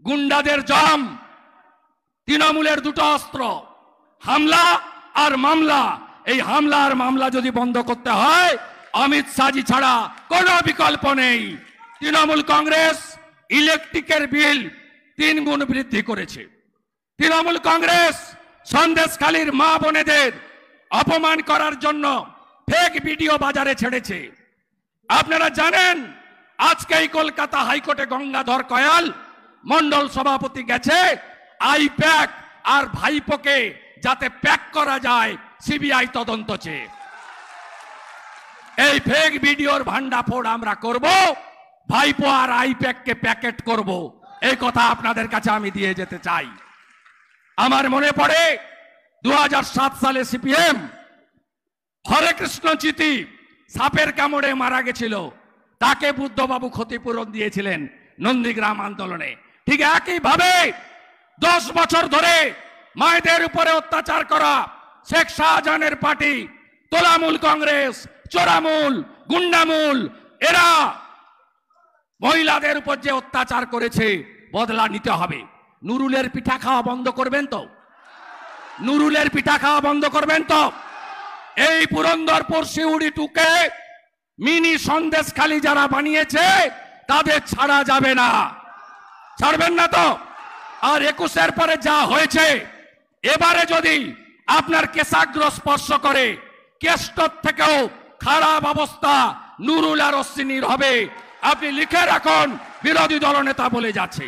গুন্ডাদের জম, তৃণমূলের দুটো অস্ত্র, হামলা আর মামলা। এই হামলা আর মামলা যদি বন্ধ করতে হয় অমিত শাহজি ছাড়া কোনো বিকল্প নেই। তৃণমূল কংগ্রেস ইলেকট্রিকের বিল 3 গুণ বৃদ্ধি করেছে। তৃণমূল কংগ্রেস সন্দেশখালীর মা বোনেদের অপমান করার জন্য ফেক ভিডিও বাজারে ছেড়েছে। আপনারা জানেন আজকেই কলকাতা হাইকোর্টে গঙ্গাধর কয়াল মন্ডল সভাপতি গেছে আইপ্যাক আর ভাইপোকে যাতে প্যাক করা যায় সিবিআই তদন্ত চেয়ে। এই ফেক ভিডিওর ভান্ডাফোড় আমরা করব, ভাইপো আর আইপ্যাককে প্যাকেট করব, এই কথা আপনাদের কাছে আমি দিয়ে যেতে চাই। আমার মনে পড়ে 2007 সালে সিপিএম হরে কৃষ্ণ চিতি সাপের কামড়ে মারা গেছিল, তাকে বুদ্ধবাবু ক্ষতিপূরণ দিয়েছিলেন নন্দীগ্রাম আন্দোলনে। ঠিক একইভাবে 10 বছর ধরে মায়েদের উপরে অত্যাচার করা শেখ শাহজাহানের পার্টি তোলামূল কংগ্রেস, চোরামূল, গুন্ডামূল, এরা মহিলাদের উপর যে অত্যাচার করেছে বদলা নিতে হবে। নুরুলের পিঠা খাওয়া বন্ধ করবেন তো? নুরুলের পিঠা খাওয়া বন্ধ করবেন তো? এই পুরন্দরপুর শিউড়ি টুকে মিনি সন্দেশখালী যারা বানিয়েছে তাদের ছাড়া যাবে না। ছাড়বেন না তো? আর 21-এর পরে যা হয়েছে, এবারে যদি আপনার কেশাগ্র স্পর্শ করে কেষ্টর থেকেও খারাপ অবস্থা নুরুল আর অশ্বিনীর হবে। আপনি লিখে রাখুন, বিরোধী দলনেতা বলে যাচ্ছে।